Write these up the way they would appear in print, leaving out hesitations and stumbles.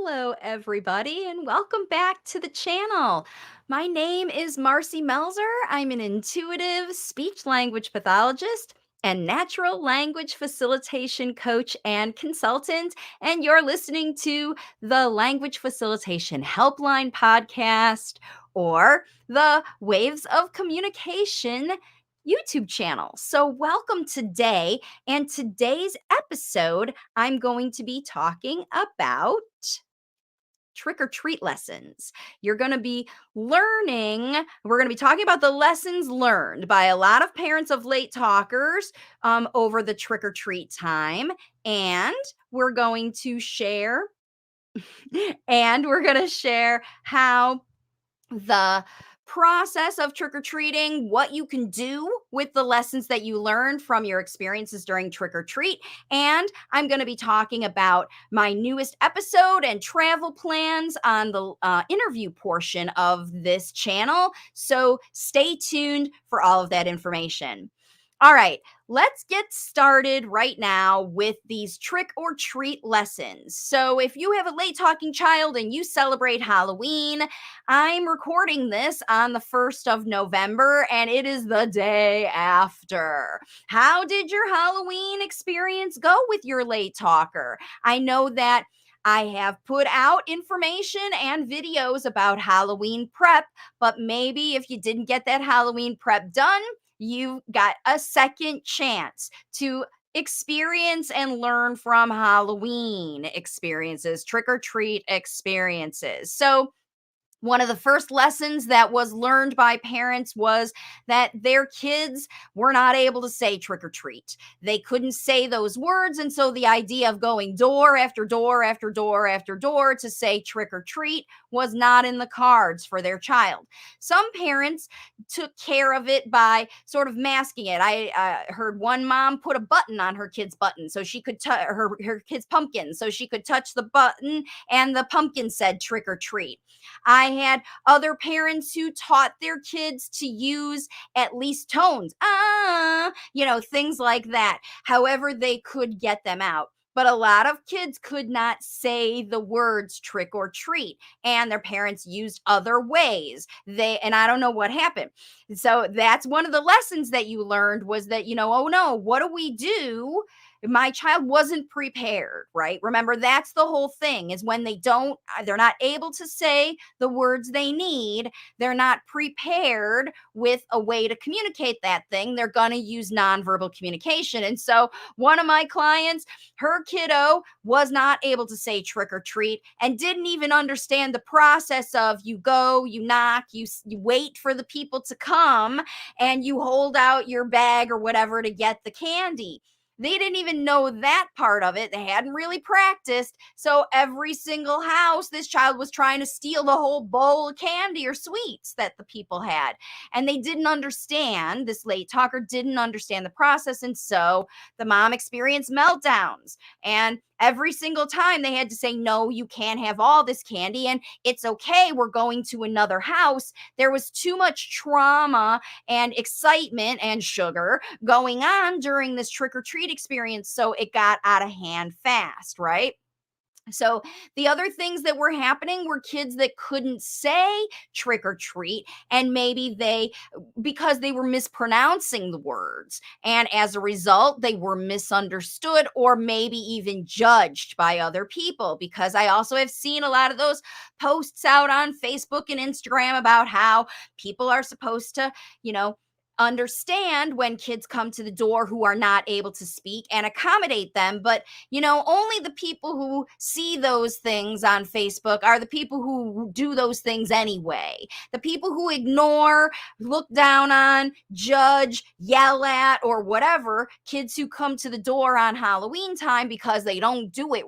Hello, everybody, and welcome back to the channel. My name is Marcy Melzer. I'm an intuitive speech language pathologist and natural language facilitation coach and consultant. And you're listening to the Language Facilitation Helpline podcast or the Waves of Communication YouTube channel. So, welcome today. And today's episode, I'm going to be talking about trick or treat lessons. You're going to be we're going to be talking about the lessons learned by a lot of parents of late talkers over the trick or treat time. And we're going to share, how the process of trick or treating, what you can do with the lessons that you learned from your experiences during trick or treat. And I'm going to be talking about my newest episode and travel plans on the interview portion of this channel. So stay tuned for all of that information. All right, let's get started right now with these trick or treat lessons. So, if you have a late talking child and you celebrate Halloween, I'm recording this on the 1st of November and it is the day after. How did your Halloween experience go with your late talker? I know that I have put out information and videos about Halloween prep, but maybe if you didn't get that Halloween prep done, you got a second chance to experience and learn from Halloween experiences, trick or treat experiences. So, one of the first lessons that was learned by parents was that their kids were not able to say trick or treat. They couldn't say those words. And so the idea of going door after door after door after door to say trick or treat was not in the cards for their child. Some parents took care of it by sort of masking it. I heard one mom put a button on her kid's button so she could touch her kid's pumpkin so she could touch the button and the pumpkin said trick or treat. I had other parents who taught their kids to use at least tones, things like that, however they could get them out. But a lot of kids could not say the words trick or treat, and their parents used other ways. And I don't know what happened. So that's one of the lessons that you learned was that, oh no, what do we do? My child wasn't prepared, right? Remember, that's the whole thing is when they're not able to say the words they need, they're not prepared with a way to communicate that thing. They're going to use nonverbal communication. And so, one of my clients, her kiddo was not able to say trick or treat and didn't even understand the process of you go, you knock, you wait for the people to come, and you hold out your bag or whatever to get the candy. They didn't even know that part of it. They hadn't really practiced. So every single house, this child was trying to steal the whole bowl of candy or sweets that the people had. And they didn't understand, this late talker didn't understand the process. And so the mom experienced meltdowns. And every single time they had to say, no, you can't have all this candy. And it's okay. We're going to another house. There was too much trauma and excitement and sugar going on during this trick or treat experience. So it got out of hand fast, right? So the other things that were happening were kids that couldn't say trick or treat, and maybe because they were mispronouncing the words, and as a result they were misunderstood or maybe even judged by other people, because I also have seen a lot of those posts out on Facebook and Instagram about how people are supposed to, understand when kids come to the door who are not able to speak and accommodate them. But, only the people who see those things on Facebook are the people who do those things anyway. The people who ignore, look down on, judge, yell at, or whatever kids who come to the door on Halloween time because they don't do it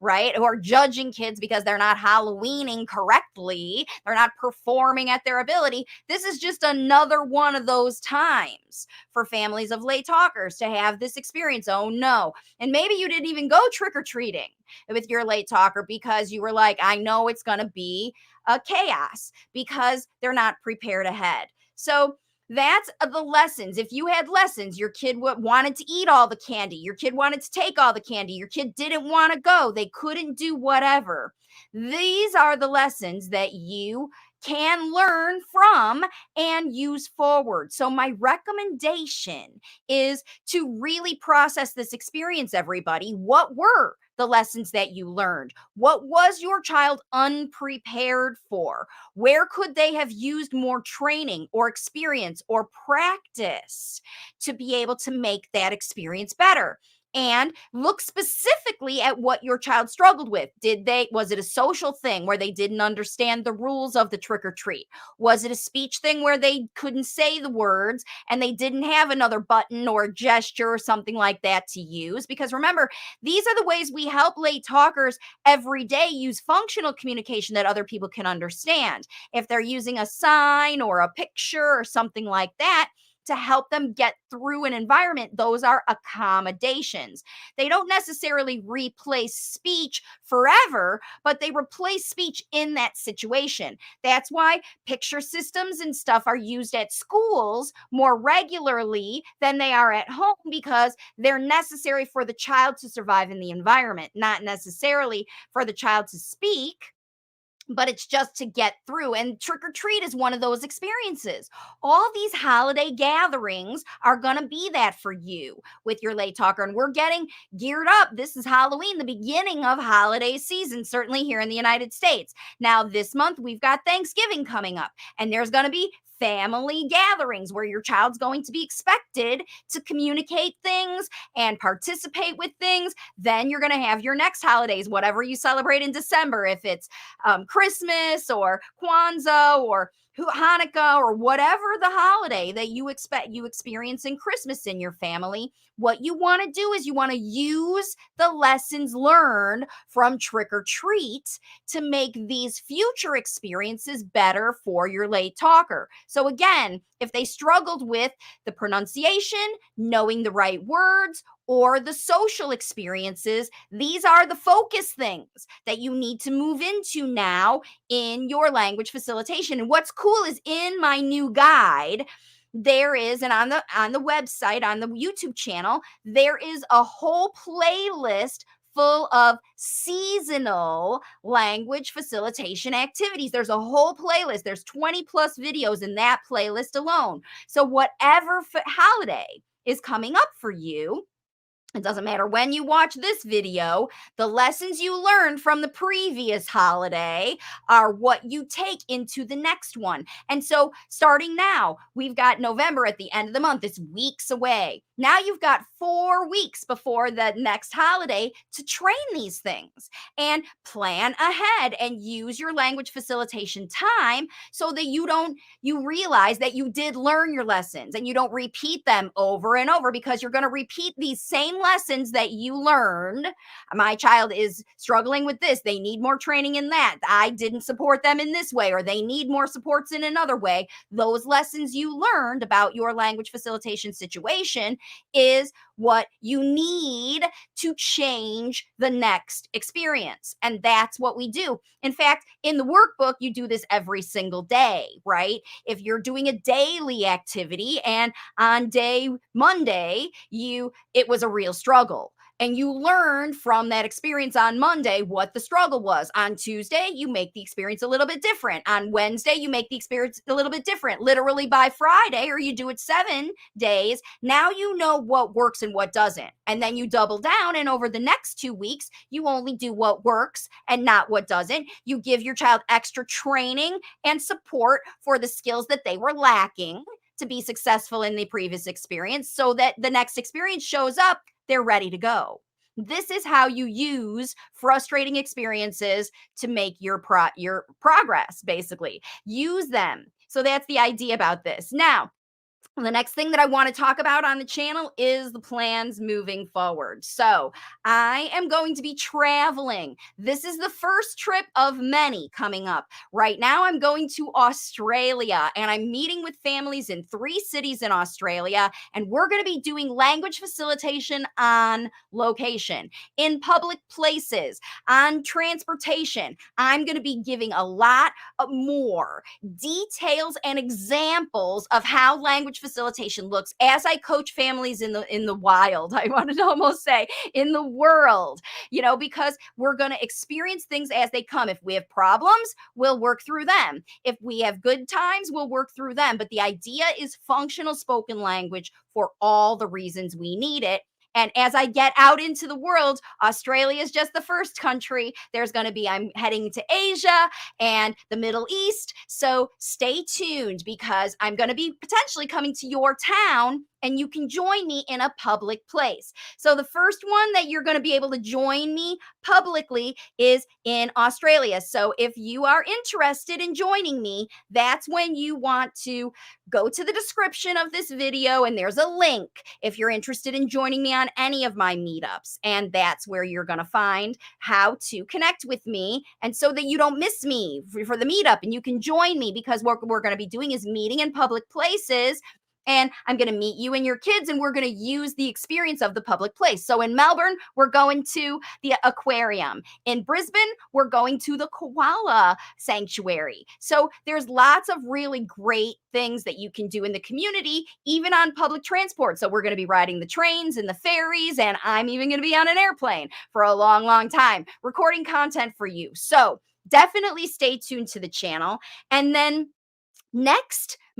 right? Or judging kids because they're not Halloweening correctly, they're not performing at their ability. This is just another one of those times for families of late talkers to have this experience. Oh no. And maybe you didn't even go trick or treating with your late talker because you were like, I know it's going to be a chaos because they're not prepared ahead. So That's the lessons. If you had lessons, your kid wanted to eat all the candy, your kid wanted to take all the candy, your kid didn't want to go, they couldn't do whatever. These are the lessons that you can learn from and use forward. So, my recommendation is to really process this experience, everybody. What were the lessons that you learned? What was your child unprepared for? Where could they have used more training or experience or practice to be able to make that experience better? And look specifically at what your child struggled with. Was it a social thing where they didn't understand the rules of the trick or treat? Was it a speech thing where they couldn't say the words and they didn't have another button or a gesture or something like that to use? Because remember, these are the ways we help late talkers every day use functional communication that other people can understand. If they're using a sign or a picture or something like that to help them get through an environment, those are accommodations. They don't necessarily replace speech forever, but they replace speech in that situation. That's why picture systems and stuff are used at schools more regularly than they are at home, because they're necessary for the child to survive in the environment, not necessarily for the child to speak, but it's just to get through. And trick or treat is one of those experiences. All these holiday gatherings are going to be that for you with your late talker. And we're getting geared up. This is Halloween, the beginning of holiday season, certainly here in the United States. Now, this month, we've got Thanksgiving coming up, and there's going to be family gatherings where your child's going to be expected to communicate things and participate with things. Then you're going to have your next holidays, whatever you celebrate in December, if it's Christmas or Kwanzaa or Hanukkah or whatever the holiday that you experience in Christmas in your family. What you want to do is you want to use the lessons learned from trick or treat to make these future experiences better for your late talker. So again, if they struggled with the pronunciation, knowing the right words, or the social experiences, these are the focus things that you need to move into now in your language facilitation. And what's cool is in my new guide, there is, and on the website, on the YouTube channel, there is a whole playlist full of seasonal language facilitation activities. There's a whole playlist. There's 20 plus videos in that playlist alone. So whatever holiday is coming up for you, it doesn't matter when you watch this video, the lessons you learned from the previous holiday are what you take into the next one. And so, starting now, we've got November at the end of the month. It's weeks away. Now you've got 4 weeks before the next holiday to train these things and plan ahead and use your language facilitation time so that you realize that you did learn your lessons and you don't repeat them over and over, because you're going to repeat these same lessons that you learned. My child is struggling with this. They need more training in that. I didn't support them in this way, or they need more supports in another way. Those lessons you learned about your language facilitation situation is what you need to change the next experience. And that's what we do. In fact, in the workbook, you do this every single day, right? If you're doing a daily activity and on day Monday, it was a real struggle, and you learned from that experience on Monday what the struggle was. On Tuesday, you make the experience a little bit different. On Wednesday, you make the experience a little bit different. Literally by Friday, or you do it 7 days, now you know what works and what doesn't. And then you double down, and over the next 2 weeks, you only do what works and not what doesn't. You give your child extra training and support for the skills that they were lacking to be successful in the previous experience, so that the next experience shows up, they're ready to go. This is how you use frustrating experiences to make your progress, basically. Use them. So that's the idea about this. Now, The next thing that I want to talk about on the channel is the plans moving forward. So, I am going to be traveling. This is the first trip of many coming up. Right now, I'm going to Australia and I'm meeting with families in 3 cities in Australia. And we're going to be doing language facilitation on location, in public places, on transportation. I'm going to be giving a lot more details and examples of how language facilitation looks as I coach families in the wild. I wanted to almost say in the world, because we're going to experience things as they come. If we have problems, we'll work through them. If we have good times, we'll work through them. But the idea is functional spoken language for all the reasons we need it. And as I get out into the world, Australia is just the first country. I'm heading to Asia and the Middle East. So stay tuned because I'm going to be potentially coming to your town and you can join me in a public place. So the first one that you're going to be able to join me publicly is in Australia. So if you are interested in joining me, that's when you want to go to the description of this video and there's a link if you're interested in joining me on any of my meetups. And that's where you're going to find how to connect with me and so that you don't miss me for the meetup and you can join me because what we're going to be doing is meeting in public places and I'm going to meet you and your kids and we're going to use the experience of the public place. So in Melbourne, we're going to the aquarium. In Brisbane, we're going to the koala sanctuary. So there's lots of really great things that you can do in the community, even on public transport. So we're going to be riding the trains and the ferries, and I'm even going to be on an airplane for a long, long time, recording content for you. So definitely stay tuned to the channel. And then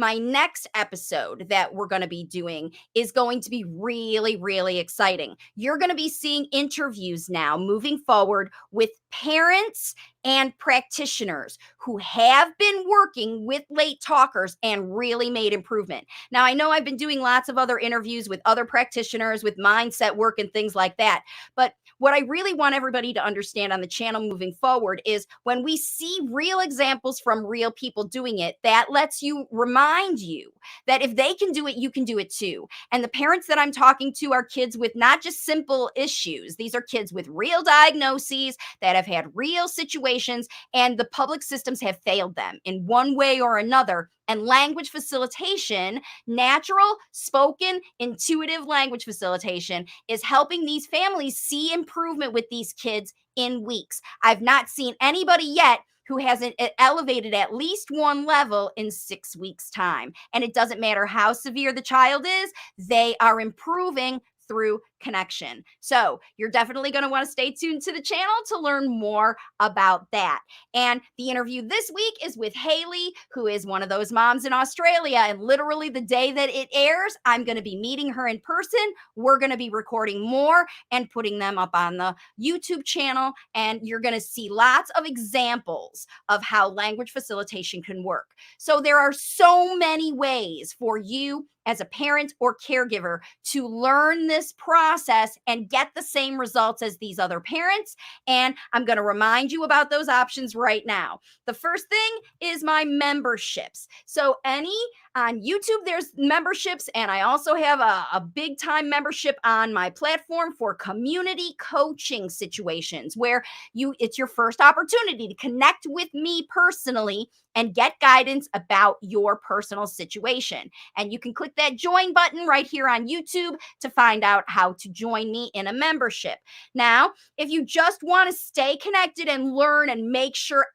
my next episode that we're going to be doing is going to be really, really exciting. You're going to be seeing interviews now moving forward with parents and practitioners who have been working with late talkers and really made improvement. Now, I know I've been doing lots of other interviews with other practitioners with mindset work and things like that, but what I really want everybody to understand on the channel moving forward is when we see real examples from real people doing it, that lets you remind you that if they can do it, you can do it too. And the parents that I'm talking to are kids with not just simple issues. These are kids with real diagnoses that have had real situations, and the public systems have failed them in one way or another. And language facilitation, natural, spoken, intuitive language facilitation, is helping these families see improvement with these kids in weeks. I've not seen anybody yet who hasn't elevated at least one level in 6 weeks' time. And it doesn't matter how severe the child is, they are improving through connection. So you're definitely going to want to stay tuned to the channel to learn more about that. And the interview this week is with Haley, who is one of those moms in Australia. And literally the day that it airs, I'm going to be meeting her in person. We're going to be recording more and putting them up on the YouTube channel. And you're going to see lots of examples of how language facilitation can work. So there are so many ways for you as a parent or caregiver to learn this process and get the same results as these other parents. And I'm going to remind you about those options right now. The first thing is my memberships. So on YouTube, there's memberships, and I also have a big time membership on my platform for community coaching situations where it's your first opportunity to connect with me personally and get guidance about your personal situation. And you can click that join button right here on YouTube to find out how to join me in a membership. Now, if you just want to stay connected and learn and make sure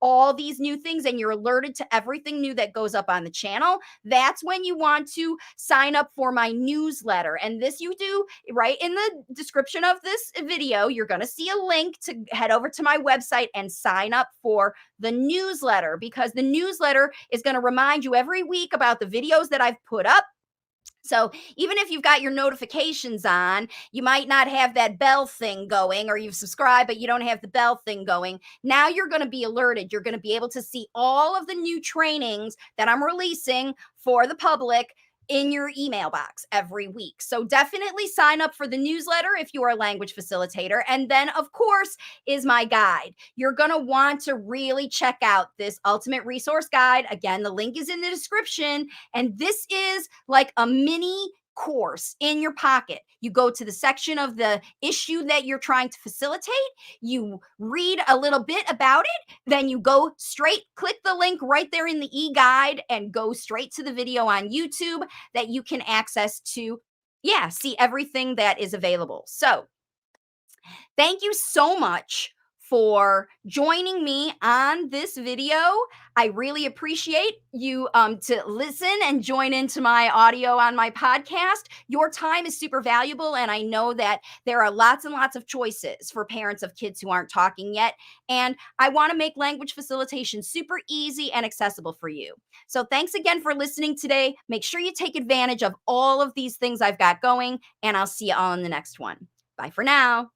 all these new things and you're alerted to everything new that goes up on the channel, that's when you want to sign up for my newsletter. And this you do right in the description of this video. You're going to see a link to head over to my website and sign up for the newsletter, because the newsletter is going to remind you every week about the videos that I've put up. So even if you've got your notifications on, you might not have that bell thing going, or you've subscribed, but you don't have the bell thing going. Now you're going to be alerted. You're going to be able to see all of the new trainings that I'm releasing for the public in your email box every week. So definitely sign up for the newsletter if you are a language facilitator. And then, of course, is my guide. You're going to want to really check out this ultimate resource guide. Again, the link is in the description. And this is like a mini course in your pocket. You go to the section of the issue that you're trying to facilitate, you read a little bit about it, then you go straight, click the link right there in the e-guide and go straight to the video on YouTube that you can access to, yeah, see everything that is available. So thank you so much for joining me on this video. I really appreciate you to listen and join into my audio on my podcast. Your time is super valuable, and I know that there are lots and lots of choices for parents of kids who aren't talking yet. And I want to make language facilitation super easy and accessible for you. So thanks again for listening today. Make sure you take advantage of all of these things I've got going, and I'll see you all in the next one. Bye for now.